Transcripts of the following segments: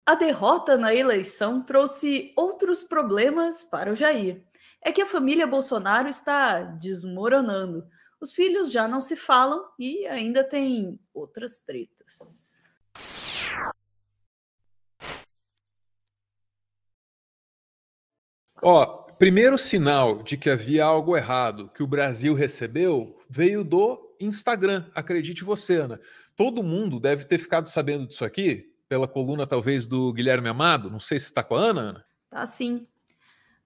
A derrota na eleição trouxe outros problemas para o Jair. É que a família Bolsonaro está desmoronando. Os filhos já não se falam e ainda tem outras tretas. Primeiro sinal de que havia algo errado que o Brasil recebeu veio do Instagram, acredite você, Ana. Todo mundo deve ter ficado sabendo disso aqui, pela coluna talvez do Guilherme Amado, não sei se está com a Ana, Ana. Tá sim.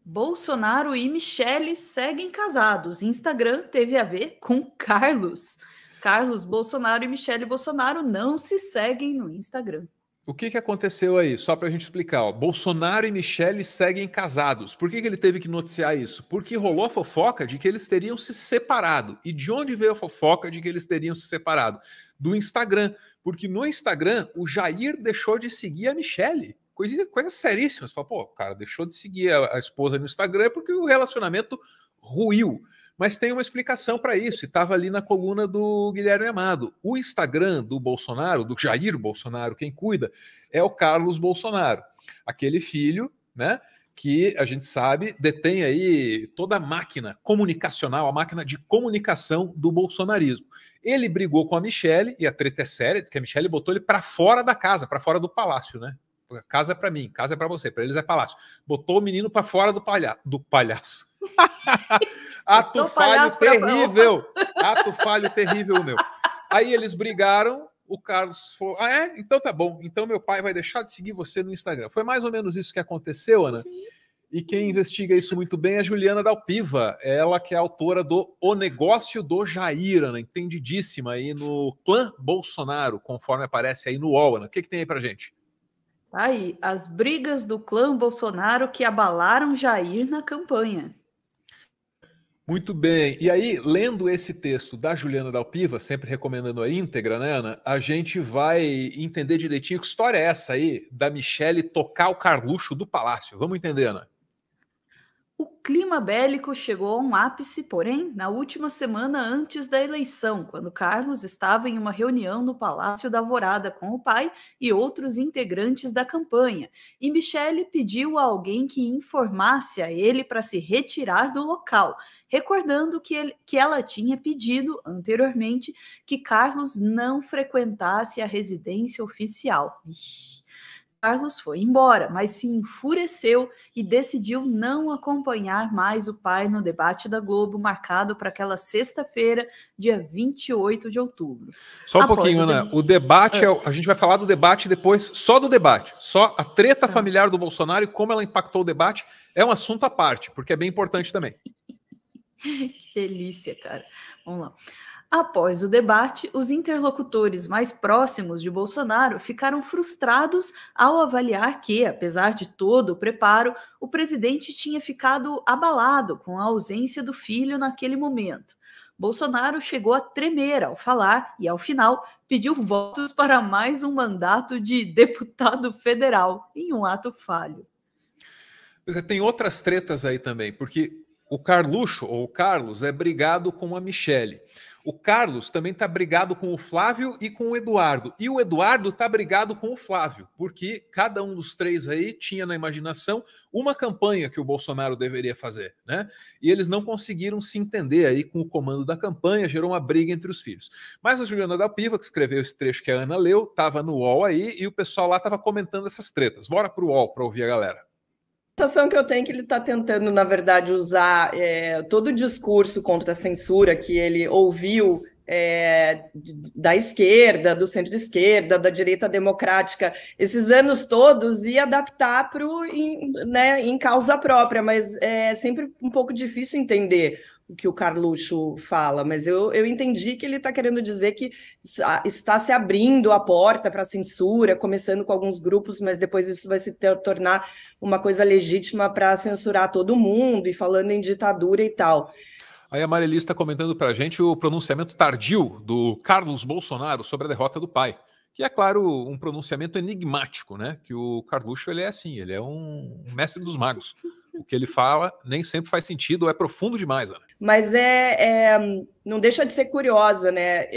Bolsonaro e Michele seguem casados. Instagram teve a ver com Carlos. Carlos Bolsonaro e Michele Bolsonaro não se seguem no Instagram. O que aconteceu aí? Só para a gente explicar. Bolsonaro e Michele seguem casados. Por que ele teve que noticiar isso? Porque rolou a fofoca de que eles teriam se separado. E de onde veio a fofoca de que eles teriam se separado? Do Instagram. Porque no Instagram, o Jair deixou de seguir a Michele. Coisa seríssima. Você fala, pô, o cara deixou de seguir a esposa no Instagram porque o relacionamento ruiu. Mas tem uma explicação para isso, e estava ali na coluna do Guilherme Amado. O Instagram do Bolsonaro, do Jair Bolsonaro, quem cuida, é o Carlos Bolsonaro, aquele filho, né, que a gente sabe detém aí toda a máquina comunicacional, a máquina de comunicação do bolsonarismo. Ele brigou com a Michele, e a treta é séria, diz que a Michele botou ele para fora da casa, para fora do palácio, né? Casa é para mim, casa é para você, para eles é palácio. Botou o menino para fora do palhaço. Ato falho terrível. Ato falho terrível, meu. Aí eles brigaram, o Carlos falou, então tá bom, então meu pai vai deixar de seguir você no Instagram. Foi mais ou menos isso que aconteceu, Ana. E quem investiga isso muito bem é a Juliana Dalpiva, ela que é autora do O Negócio do Jair, Ana, entendidíssima aí no clã Bolsonaro, conforme aparece aí no UOL, Ana. O que tem aí pra gente? Tá aí, as brigas do clã Bolsonaro que abalaram Jair na campanha. Muito bem. E aí, lendo esse texto da Juliana Dalpiva, sempre recomendando a íntegra, né, Ana? A gente vai entender direitinho que história é essa aí da Michele tocar o Carluxo do Palácio. Vamos entender, Ana? O clima bélico chegou a um ápice, porém, na última semana antes da eleição, quando Carlos estava em uma reunião no Palácio da Alvorada com o pai e outros integrantes da campanha, e Michele pediu a alguém que informasse a ele para se retirar do local, recordando que ela tinha pedido anteriormente que Carlos não frequentasse a residência oficial. Carlos foi embora, mas se enfureceu e decidiu não acompanhar mais o pai no debate da Globo, marcado para aquela sexta-feira, dia 28 de outubro. Só um pouquinho, Ana. O debate, a gente vai falar do debate depois, só do debate. Só a treta familiar do Bolsonaro e como ela impactou o debate é um assunto à parte, porque é bem importante também. Que delícia, cara. Vamos lá. Após o debate, os interlocutores mais próximos de Bolsonaro ficaram frustrados ao avaliar que, apesar de todo o preparo, o presidente tinha ficado abalado com a ausência do filho naquele momento. Bolsonaro chegou a tremer ao falar e, ao final, pediu votos para mais um mandato de deputado federal, em um ato falho. Pois é, tem outras tretas aí também, porque o Carluxo, ou o Carlos, é brigado com a Michele. O Carlos também está brigado com o Flávio e com o Eduardo. E o Eduardo está brigado com o Flávio, porque cada um dos três aí tinha na imaginação uma campanha que o Bolsonaro deveria fazer, né? E eles não conseguiram se entender aí com o comando da campanha, gerou uma briga entre os filhos. Mas a Juliana Dalpiva, que escreveu esse trecho que a Ana leu, estava no UOL aí e o pessoal lá estava comentando essas tretas. Bora pro UOL para ouvir a galera. A sensação que eu tenho é que ele está tentando, na verdade, usar todo o discurso contra a censura que ele ouviu da esquerda, do centro-esquerda, da direita democrática, esses anos todos, e adaptar para em causa própria, mas é sempre um pouco difícil entender o que o Carluxo fala, mas eu entendi que ele está querendo dizer que está se abrindo a porta para a censura, começando com alguns grupos, mas depois isso vai se tornar uma coisa legítima para censurar todo mundo, e falando em ditadura e tal. Aí a Marili está comentando para a gente o pronunciamento tardio do Carlos Bolsonaro sobre a derrota do pai, que é, claro, um pronunciamento enigmático, né? Que o Carluxo, ele é assim, ele é um mestre dos magos. O que ele fala nem sempre faz sentido ou é profundo demais, Ana. mas não deixa de ser curiosa, né?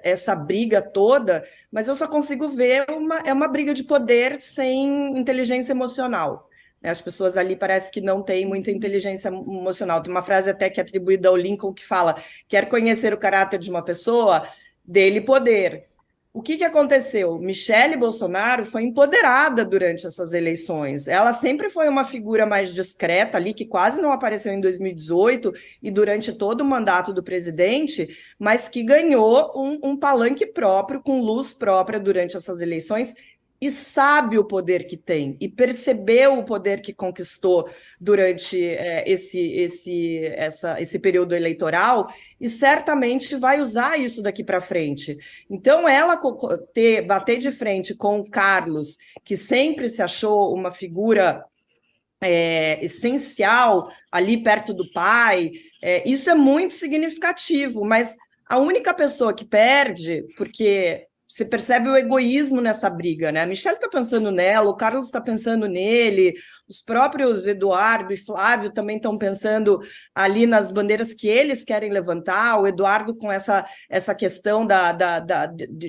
Essa briga toda, mas eu só consigo ver uma briga de poder sem inteligência emocional. As pessoas ali parece que não têm muita inteligência emocional. Tem uma frase até que é atribuída ao Lincoln que fala: quer conhecer o caráter de uma pessoa, dê-lhe poder. O que aconteceu? Michele Bolsonaro foi empoderada durante essas eleições. Ela sempre foi uma figura mais discreta ali, que quase não apareceu em 2018 e durante todo o mandato do presidente, mas que ganhou um palanque próprio, com luz própria durante essas eleições, e sabe o poder que tem, e percebeu o poder que conquistou durante esse período eleitoral, e certamente vai usar isso daqui para frente. Então, ela bater de frente com o Carlos, que sempre se achou uma figura essencial ali perto do pai, isso é muito significativo, mas a única pessoa que perde, porque você percebe o egoísmo nessa briga, né? A Michele está pensando nela, o Carlos está pensando nele, os próprios Eduardo e Flávio também estão pensando ali nas bandeiras que eles querem levantar, o Eduardo com essa questão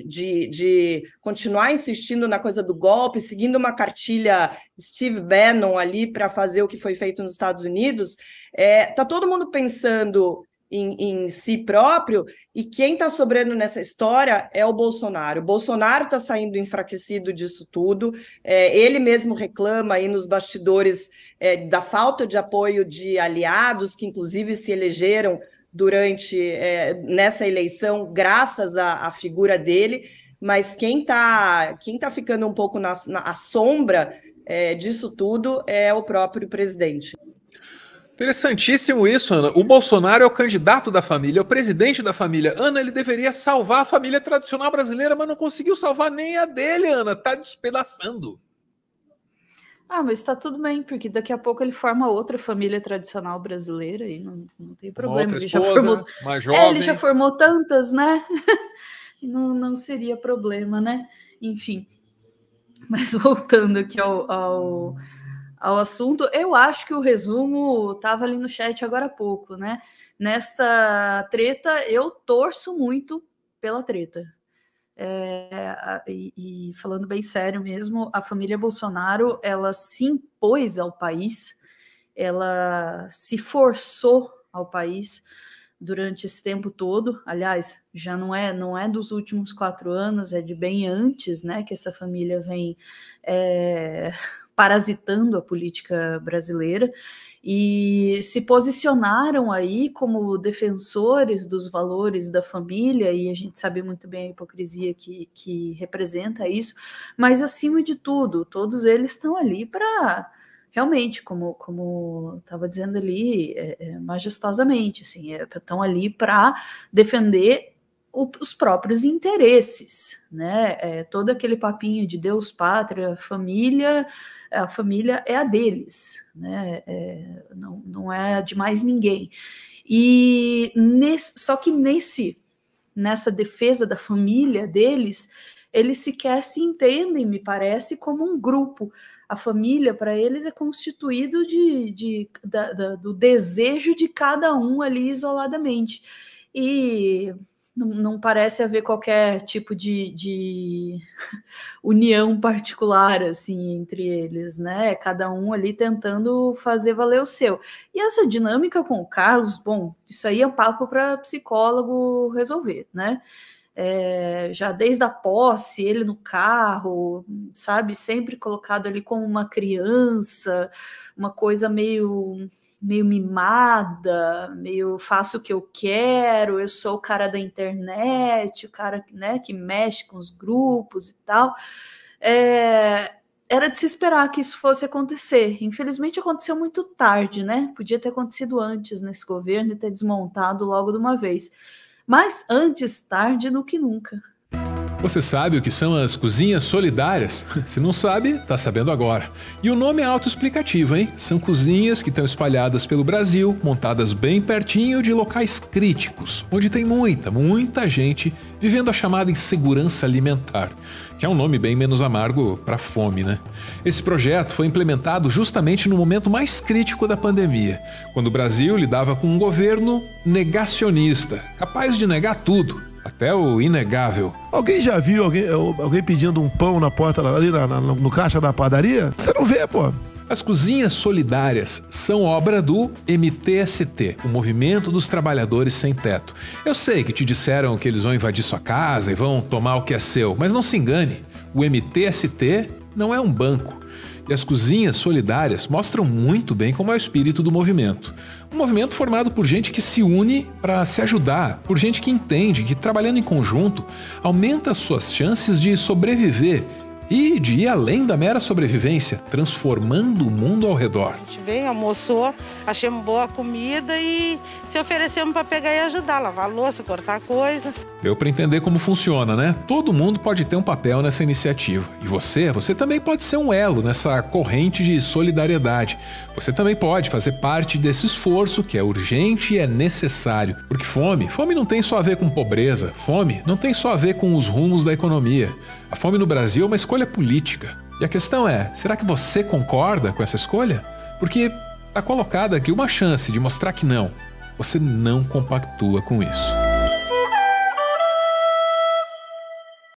de continuar insistindo na coisa do golpe, seguindo uma cartilha Steve Bannon ali para fazer o que foi feito nos Estados Unidos. Está todo mundo pensando em si próprio, e quem está sobrando nessa história é o Bolsonaro. O Bolsonaro está saindo enfraquecido disso tudo, ele mesmo reclama aí nos bastidores da falta de apoio de aliados, que inclusive se elegeram nessa eleição, graças à figura dele, mas quem tá ficando um pouco na sombra disso tudo é o próprio presidente. Interessantíssimo isso, Ana. O Bolsonaro é o candidato da família, é o presidente da família. Ana, ele deveria salvar a família tradicional brasileira, mas não conseguiu salvar nem a dele, Ana. Tá despedaçando. Mas está tudo bem, porque daqui a pouco ele forma outra família tradicional brasileira e não tem problema. Ele já formou tantas, né? não seria problema, né? Enfim. Mas voltando aqui ao assunto, eu acho que o resumo estava ali no chat agora há pouco, né? Nessa treta, eu torço muito pela treta. E falando bem sério mesmo, a família Bolsonaro, ela se impôs ao país, ela se forçou ao país durante esse tempo todo. Aliás, já não é dos últimos 4 anos, é de bem antes, né, que essa família vem parasitando a política brasileira, e se posicionaram aí como defensores dos valores da família, e a gente sabe muito bem a hipocrisia que representa isso, mas acima de tudo, todos eles estão ali para, realmente, como estava dizendo ali, majestosamente, assim, estão ali para defender os próprios interesses, né? Todo aquele papinho de Deus, pátria, família, a família é a deles, né? Não é a de mais ninguém. E só que nessa defesa da família deles, eles sequer se entendem, me parece, como um grupo. A família, para eles, é constituído do desejo de cada um ali isoladamente. E não parece haver qualquer tipo de união particular assim entre eles, né? Cada um ali tentando fazer valer o seu. E essa dinâmica com o Carlos, bom, isso aí é um papo para psicólogo resolver, né? Já desde a posse, ele no carro, sabe, sempre colocado ali como uma criança, uma coisa meio mimada, meio faço o que eu quero, eu sou o cara da internet, o cara, né, que mexe com os grupos e tal. Era de se esperar que isso fosse acontecer. Infelizmente aconteceu muito tarde, né? Podia ter acontecido antes nesse governo e ter desmontado logo de uma vez. Mas antes tarde do que nunca. Você sabe o que são as cozinhas solidárias? Se não sabe, tá sabendo agora. E o nome é autoexplicativo, hein? São cozinhas que estão espalhadas pelo Brasil, montadas bem pertinho de locais críticos, onde tem muita gente vivendo a chamada insegurança alimentar, que é um nome bem menos amargo para fome, né? Esse projeto foi implementado justamente no momento mais crítico da pandemia, quando o Brasil lidava com um governo negacionista, capaz de negar tudo, até o inegável. Alguém já viu alguém pedindo um pão na porta ali no caixa da padaria? Você não vê, pô. As cozinhas solidárias são obra do MTST, o Movimento dos Trabalhadores Sem Teto. Eu sei que te disseram que eles vão invadir sua casa e vão tomar o que é seu, mas não se engane, o MTST não é um banco. E as cozinhas solidárias mostram muito bem como é o espírito do movimento. Um movimento formado por gente que se une para se ajudar, por gente que entende que trabalhando em conjunto aumenta as suas chances de sobreviver e de ir além da mera sobrevivência, transformando o mundo ao redor. A gente veio, almoçou, achamos boa comida e se oferecemos para pegar e ajudar, lavar a louça, cortar coisa. Deu para entender como funciona, né? Todo mundo pode ter um papel nessa iniciativa. E você também pode ser um elo nessa corrente de solidariedade. Você também pode fazer parte desse esforço que é urgente e é necessário. Porque fome não tem só a ver com pobreza. Fome não tem só a ver com os rumos da economia. A fome no Brasil é uma escolha política. E a questão é, será que você concorda com essa escolha? Porque está colocada aqui uma chance de mostrar que não. Você não compactua com isso.